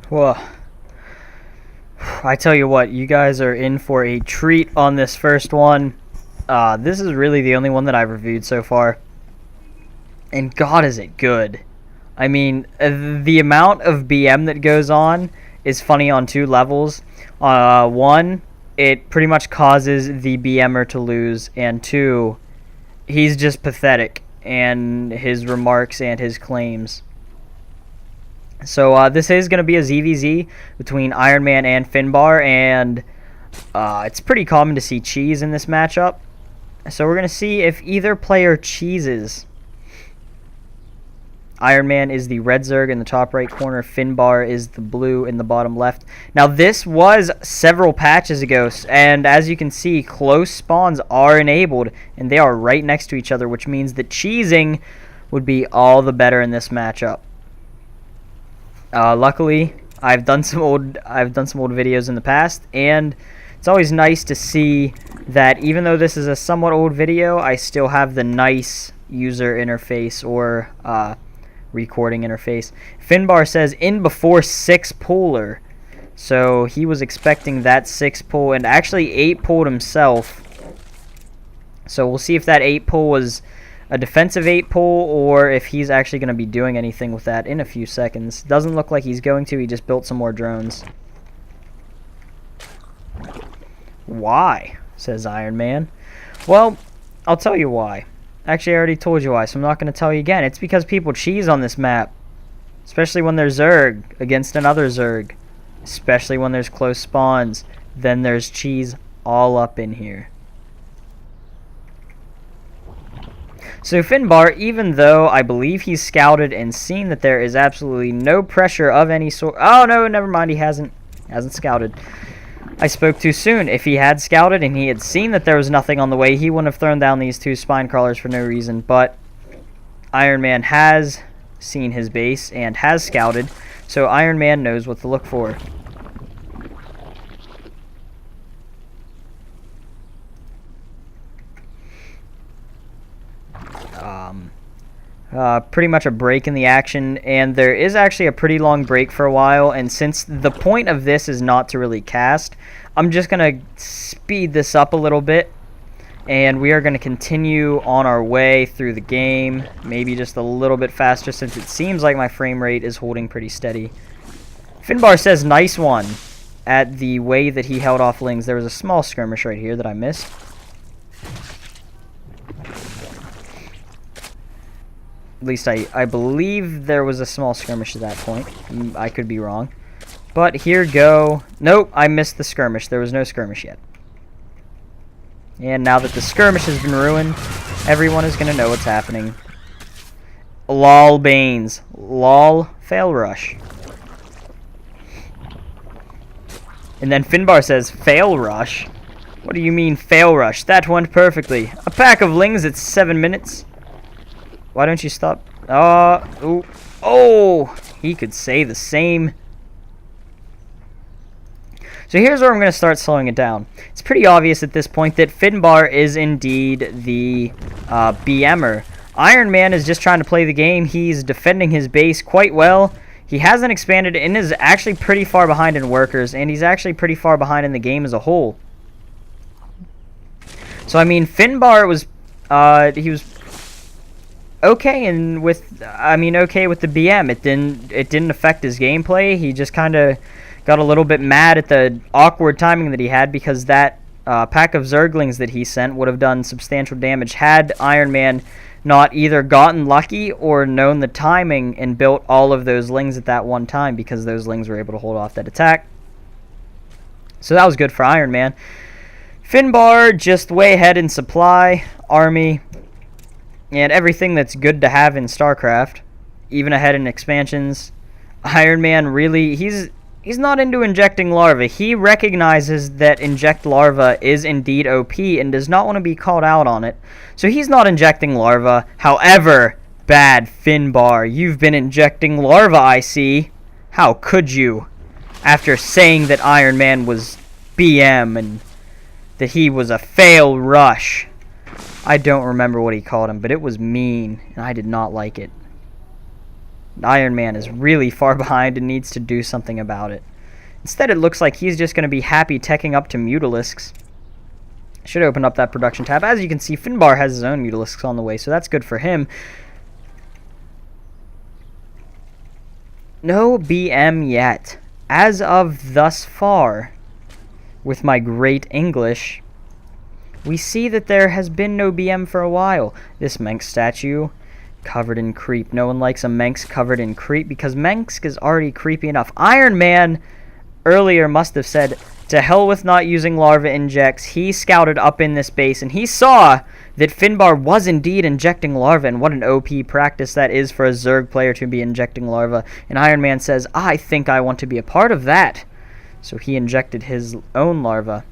Well, I tell you what, you guys are in for a treat on this first one. This is really the only one that I've reviewed so far. And God, is it good. I mean, the amount of BM that goes on is funny on two levels. One, it pretty much causes the BMer to lose. And two, he's just pathetic in his remarks and his claims. So this is going to be a ZVZ between Iron Man and Finbar, and it's pretty common to see cheese in this matchup. So we're going to see if either player cheeses. Iron Man is the red Zerg in the top right corner. Finbar is the blue in the bottom left. Now this was several patches ago, and as you can see, close spawns are enabled, and they are right next to each other, which means that cheesing would be all the better in this matchup. Luckily, I've done some old videos in the past, and it's always nice to see that even though this is a somewhat old video, I still have the nice user interface or recording interface. Finbar says in before 6 puller, so he was expecting that 6 pull, and actually 8 pulled himself. So we'll see if that 8 pull was a defensive 8 pull, or if he's actually going to be doing anything with that in a few seconds. Doesn't look like he's going to. He just built some more drones. Why? Says Iron Man. Well, I'll tell you why. Actually, I already told you why, so I'm not going to tell you again. It's because people cheese on this map. Especially when there's Zerg against another Zerg. Especially when there's close spawns. Then there's cheese all up in here. So Finbar, even though I believe he's scouted and seen that there is absolutely no pressure of any sort. Oh no, never mind, he hasn't scouted. I spoke too soon. If he had scouted and he had seen that there was nothing on the way, he wouldn't have thrown down these 2 spine crawlers for no reason. But Iron Man has seen his base and has scouted, so Iron Man knows what to look for. Pretty much a break in the action, and there is actually a pretty long break for a while, and since the point of this is not to really cast, I'm just going to speed this up a little bit, and we are going to continue on our way through the game, maybe just a little bit faster since it seems like my frame rate is holding pretty steady. Finbar says nice one at the way that he held off Lings. There was a small skirmish right here that I missed. At least I believe there was a small skirmish at that point. I could be wrong. But here go. Nope, I missed the skirmish. There was no skirmish yet. And now that the skirmish has been ruined, everyone is going to know what's happening. Lol Banes. Lol Fail Rush. And then Finbar says, Fail Rush? What do you mean, Fail Rush? That went perfectly. A pack of Lings at 7 minutes. Why don't you stop? Ooh. Oh, he could say the same. So here's where I'm going to start slowing it down. It's pretty obvious at this point that Finbar is indeed the BMer. Iron Man is just trying to play the game. He's defending his base quite well. He hasn't expanded and is actually pretty far behind in workers, and he's actually pretty far behind in the game as a whole. So I mean, Finbar was he was okay and okay with the BM. It didn't affect his gameplay. He just kind of got a little bit mad at the awkward timing that he had, because that pack of Zerglings that he sent would have done substantial damage had Iron Man not either gotten lucky or known the timing and built all of those Lings at that one time, because those Lings were able to hold off that attack. So that was good for Iron Man. Finbar just way ahead in supply, army, and everything that's good to have in StarCraft, even ahead in expansions. Iron Man really, he's not into injecting larvae. He recognizes that inject larva is indeed OP and does not want to be called out on it. So he's not injecting larva. However, bad Finbar, you've been injecting larva, I see. How could you? After saying that Iron Man was BM and that he was a fail rush. I don't remember what he called him, but it was mean, and I did not like it. Iron Man is really far behind and needs to do something about it. Instead, it looks like he's just going to be happy teching up to Mutalisks. Should open up that production tab. As you can see, Finbar has his own Mutalisks on the way, so that's good for him. No BM yet. As of thus far, with my great English, we see that there has been no BM for a while. This Mensk statue, covered in creep. No one likes a Mensk covered in creep because Mensk is already creepy enough. Iron Man earlier must have said, to hell with not using larva injects. He scouted up in this base and he saw that Finbar was indeed injecting larva, and what an OP practice that is for a Zerg player to be injecting larva. And Iron Man says, I think I want to be a part of that. So he injected his own larva.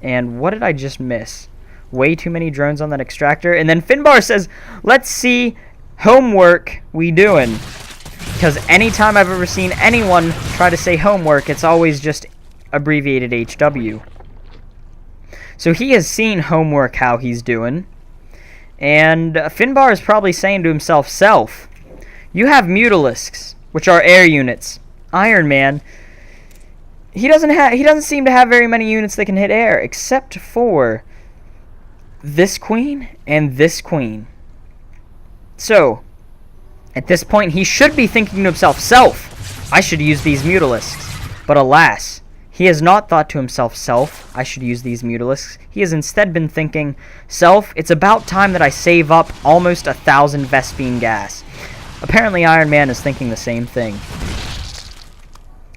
And what did I just miss? Way too many drones on that extractor. And then Finbar says, let's see homework we doing. Because anytime I've ever seen anyone try to say homework, it's always just abbreviated HW. So he has seen homework how he's doing. And Finbar is probably saying to himself, Self, you have Mutalisks, which are air units. Iron Man, he doesn't seem to have very many units that can hit air, except for this queen and this queen. So, at this point, he should be thinking to himself, Self, I should use these Mutalisks. But alas, he has not thought to himself, Self, I should use these Mutalisks. He has instead been thinking, Self, it's about time that I save up almost 1,000 Vespene gas. Apparently, Iron Man is thinking the same thing.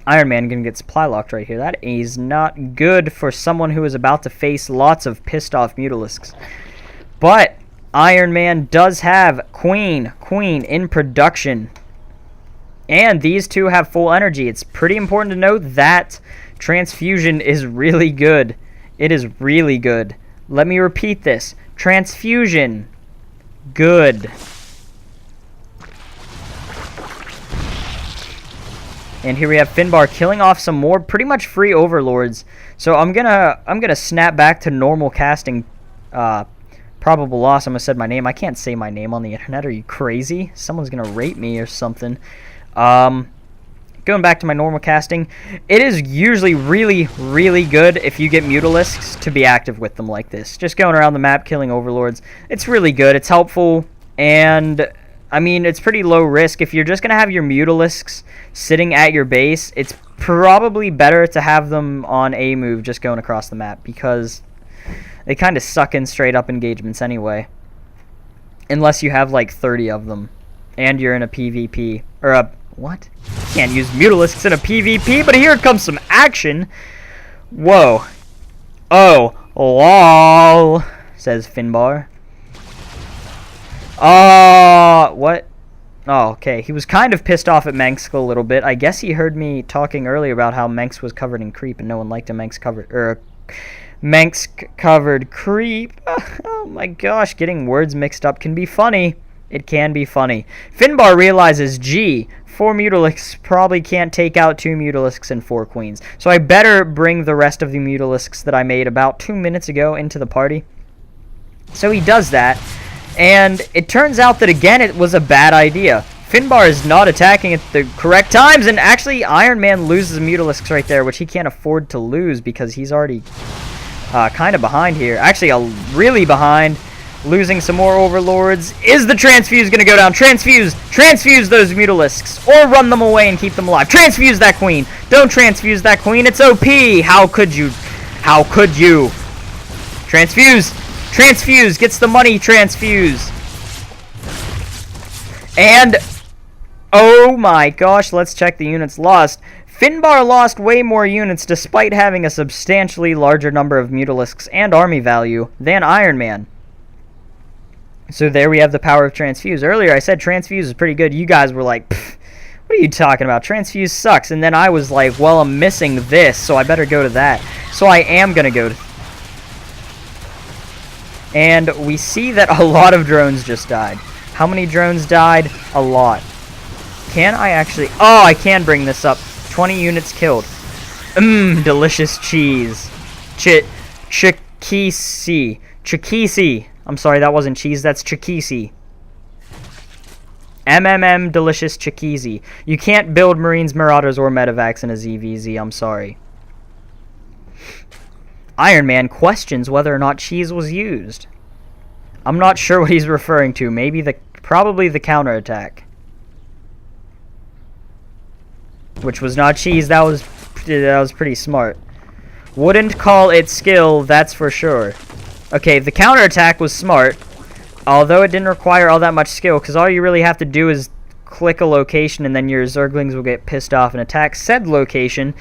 Iron Man gonna get supply locked right here. That is not good for someone who is about to face lots of pissed off Mutalisks. But Iron Man does have Queen in production. And these two have full energy. It's pretty important to note that transfusion is really good. It is really good. Let me repeat this. Transfusion. Good. And here we have Finbar killing off some more pretty much free overlords. So I'm gonna snap back to normal casting. Probable loss. I almost said my name. I can't say my name on the internet. Are you crazy? Someone's gonna rape me or something. Going back to my normal casting, it is usually really, really good if you get Mutalisks to be active with them like this. Just going around the map killing overlords. It's really good. It's helpful, and I mean, it's pretty low risk. If you're just going to have your Mutalisks sitting at your base, it's probably better to have them on a move just going across the map, because they kind of suck in straight up engagements anyway. Unless you have like 30 of them, and you're in a PvP, or a... What? Can't use Mutalisks in a PvP, but here comes some action. Whoa. Oh, lol, says Finbar. What? Oh, okay. He was kind of pissed off at Mensk a little bit. I guess he heard me talking earlier about how Mensk was covered in creep and no one liked a Mensk covered creep. Oh my gosh, getting words mixed up can be funny. It can be funny. Finbar realizes, gee, 4 Mutalisks probably can't take out 2 Mutalisks and 4 queens. So I better bring the rest of the Mutalisks that I made about 2 minutes ago into the party. So he does that. And it turns out that, again, it was a bad idea. Finbar is not attacking at the correct times, and actually Iron Man loses Mutalisks right there, which he can't afford to lose because he's already kind of behind here. Actually, really behind. Losing some more overlords. Is the transfuse going to go down? Transfuse! Transfuse those Mutalisks! Or run them away and keep them alive. Transfuse that queen! Don't transfuse that queen, it's OP! How could you? How could you? Transfuse! Transfuse! Gets the money, transfuse! And... oh my gosh, let's check the units lost. Finbar lost way more units despite having a substantially larger number of Mutalisks and army value than Iron Man. So there we have the power of Transfuse. Earlier I said Transfuse is pretty good. You guys were like, what are you talking about? Transfuse sucks. And then I was like, well, I'm missing this, so I better go to that. So I am going to go to... And we see that a lot of drones just died. How many drones died? A lot. Can I actually... oh, I can bring this up. 20 units killed. Delicious cheese. Chikisi. I'm sorry, that wasn't cheese, that's Chikisi. MMM delicious Chikizi. You can't build Marines, Marauders, or Medivacs in a ZVZ. I'm sorry. Iron Man questions whether or not cheese was used. I'm not sure what he's referring to. Probably the counterattack. Which was not cheese. That was pretty smart. Wouldn't call it skill, that's for sure. Okay, the counterattack was smart. Although it didn't require all that much skill, because all you really have to do is click a location and then your Zerglings will get pissed off and attack said location.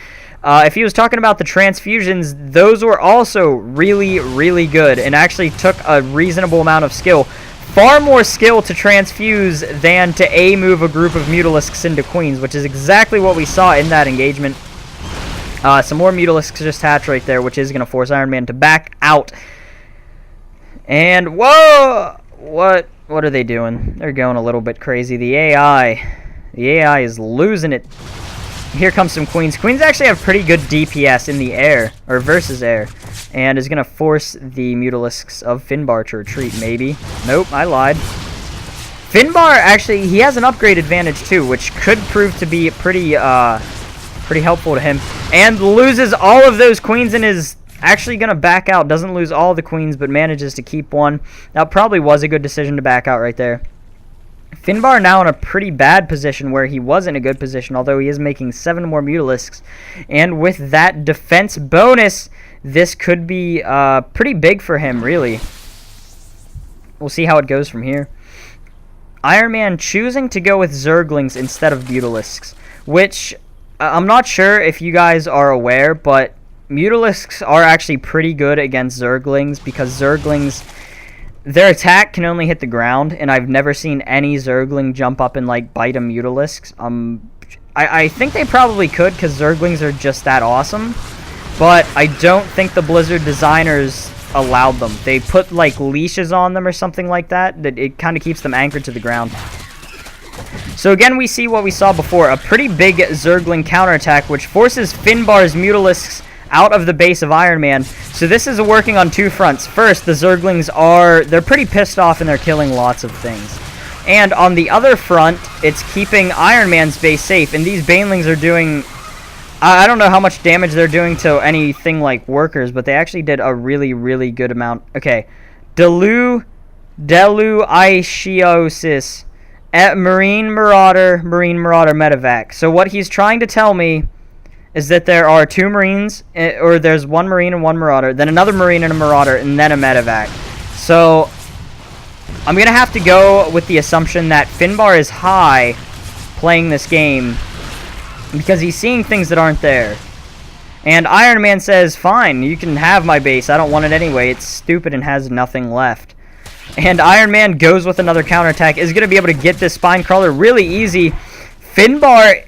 If he was talking about the transfusions, those were also really, really good and actually took a reasonable amount of skill. Far more skill to transfuse than to A-move a group of Mutalisks into Queens, which is exactly what we saw in that engagement. Some more Mutalisks just hatch right there, which is going to force Iron Man to back out. And, whoa! What are they doing? They're going a little bit crazy. The AI is losing it. Here comes some Queens. Queens actually have pretty good DPS in the air, or versus air, and is going to force the Mutalisks of Finbar to retreat, maybe. Nope, I lied. Finbar, actually, he has an upgrade advantage too, which could prove to be pretty helpful to him, and loses all of those Queens and is actually going to back out. Doesn't lose all the Queens, but manages to keep one. That probably was a good decision to back out right there. Finbar now in a pretty bad position where he was in a good position, although he is making 7 more Mutalisks. And with that defense bonus, this could be pretty big for him, really. We'll see how it goes from here. Iron Man choosing to go with Zerglings instead of Mutalisks, which I'm not sure if you guys are aware, but Mutalisks are actually pretty good against Zerglings because Zerglings, their attack can only hit the ground, and I've never seen any Zergling jump up and like bite a Mutalisk. I think they probably could because Zerglings are just that awesome, but I don't think the Blizzard designers allowed them. They put like leashes on them or something like that it kind of keeps them anchored to the ground. So again, we see what we saw before, a pretty big Zergling counterattack, which forces Finbar's Mutalisks out of the base of Iron Man. So this is working on 2 fronts. First, the Zerglings they're pretty pissed off and they're killing lots of things. And on the other front, it's keeping Iron Man's base safe. And these Banelings are doing, I don't know how much damage they're doing to anything like workers, but they actually did a really, really good amount. Okay, Deluishiosis, Marine Marauder, Medivac. So what he's trying to tell me is that there are 2 Marines, or there's 1 Marine and 1 Marauder, then another Marine and a Marauder, and then a Medivac. So I'm going to have to go with the assumption that Finbar is high playing this game because he's seeing things that aren't there. And Iron Man says, fine, you can have my base. I don't want it anyway. It's stupid and has nothing left. And Iron Man goes with another counterattack, is going to be able to get this Spine Crawler really easy. Finbar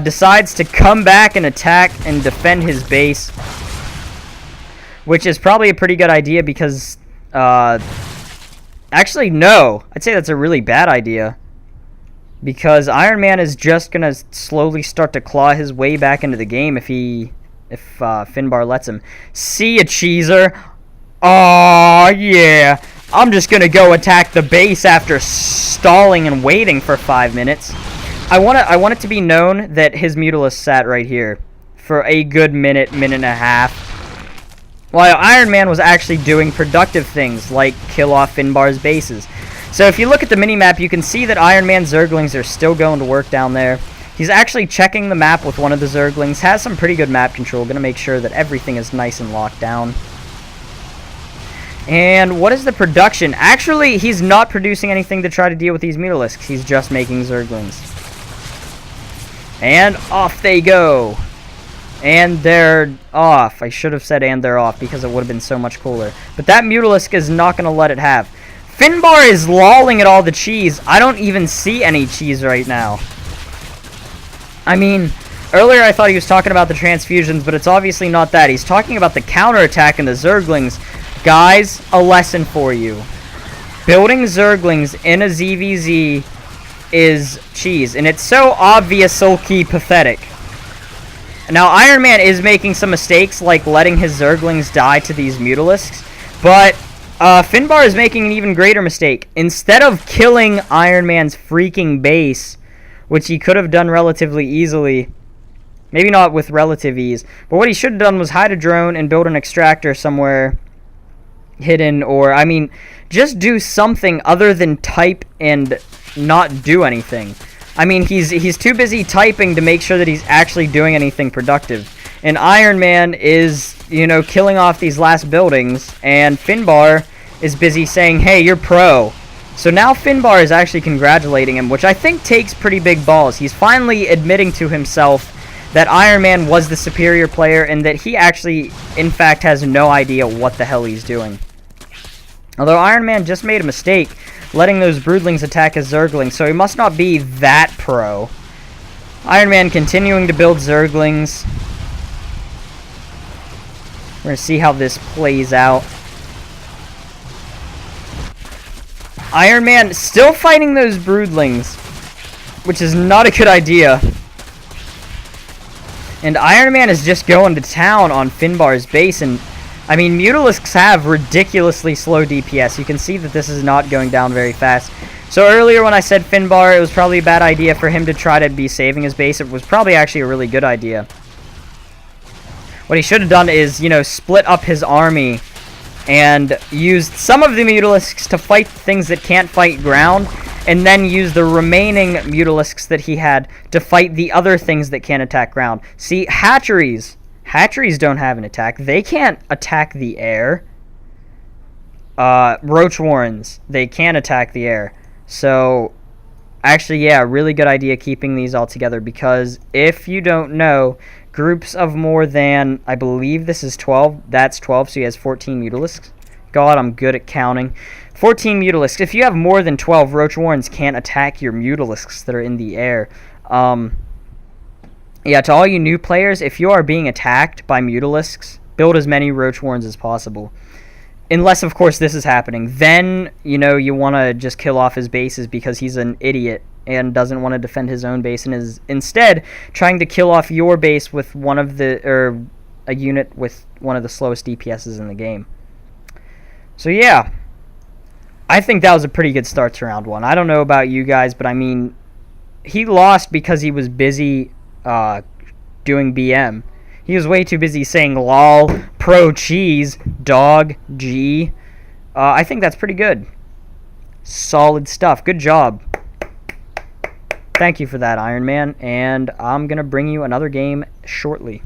decides to come back and attack and defend his base, which is probably a pretty good idea because, actually, no. I'd say that's a really bad idea because Iron Man is just going to slowly start to claw his way back into the game if Finbar lets him. See ya, Cheeser. Aw, yeah. I'm just going to go attack the base after stalling and waiting for 5 minutes. I want it to be known that his Mutalisk sat right here for a good minute and a half, while Iron Man was actually doing productive things like kill off Finbar's bases. So if you look at the minimap, you can see that Iron Man's Zerglings are still going to work down there. He's actually checking the map with one of the Zerglings, has some pretty good map control, going to make sure that everything is nice and locked down. And what is the production? Actually, he's not producing anything to try to deal with these Mutalisks. He's just making Zerglings. And off they go. And they're off. I should have said and they're off because it would have been so much cooler. But that Mutalisk is not going to let it have. Finbar is lolling at all the cheese. I don't even see any cheese right now. I mean, earlier I thought he was talking about the transfusions, but it's obviously not that. He's talking about the counterattack and the Zerglings. Guys, a lesson for you. Building Zerglings in a ZVZ is cheese, and it's so obvious, sulky, pathetic. Now, Iron Man is making some mistakes, like letting his Zerglings die to these Mutalisks, but Finbar is making an even greater mistake. Instead of killing Iron Man's freaking base, which he could have done relatively easily, maybe not with relative ease, but what he should have done was hide a drone and build an extractor somewhere hidden, or, I mean, just do something other than type and not do anything. I mean, he's too busy typing to make sure that he's actually doing anything productive. And Iron Man is, you know, killing off these last buildings, and Finbar is busy saying, hey, you're pro. So now Finbar is actually congratulating him, which I think takes pretty big balls. He's finally admitting to himself that Iron Man was the superior player and that he actually, in fact, has no idea what the hell he's doing. Although Iron Man just made a mistake letting those broodlings attack his zerglings, so he must not be that pro. Iron Man continuing to build zerglings. We're going to see how this plays out. Iron Man still fighting those broodlings, which is not a good idea. And Iron Man is just going to town on Finbar's base, and I mean, Mutalisks have ridiculously slow DPS. You can see that this is not going down very fast. So earlier when I said Finbar, it was probably a bad idea for him to try to be saving his base. It was probably actually a really good idea. What he should have done is, you know, split up his army and used some of the Mutalisks to fight things that can't fight ground, and then use the remaining Mutalisks that he had to fight the other things that can't attack ground. See, hatcheries. Hatcheries don't have an attack. They can't attack the air. Roach Warrens, they can attack the air. So, actually, yeah, really good idea keeping these all together, because if you don't know, groups of more than, I believe this is 12. That's 12, so he has 14 Mutalisks. God, I'm good at counting. 14 Mutalisks. If you have more than 12, Roach Warrens can't attack your Mutalisks that are in the air. Yeah, to all you new players, if you are being attacked by Mutalisks, build as many Roach Warrens as possible. Unless, of course, this is happening. Then, you know, you want to just kill off his bases because he's an idiot and doesn't want to defend his own base and is instead trying to kill off your base with one of the, or a unit with one of the slowest DPSs in the game. So, yeah. I think that was a pretty good start to round one. I don't know about you guys, but I mean, he lost because he was busy doing BM. He was way too busy saying lol, pro cheese, dog, G. I think that's pretty good. Solid stuff. Good job. Thank you for that, Iron Man. And I'm going to bring you another game shortly.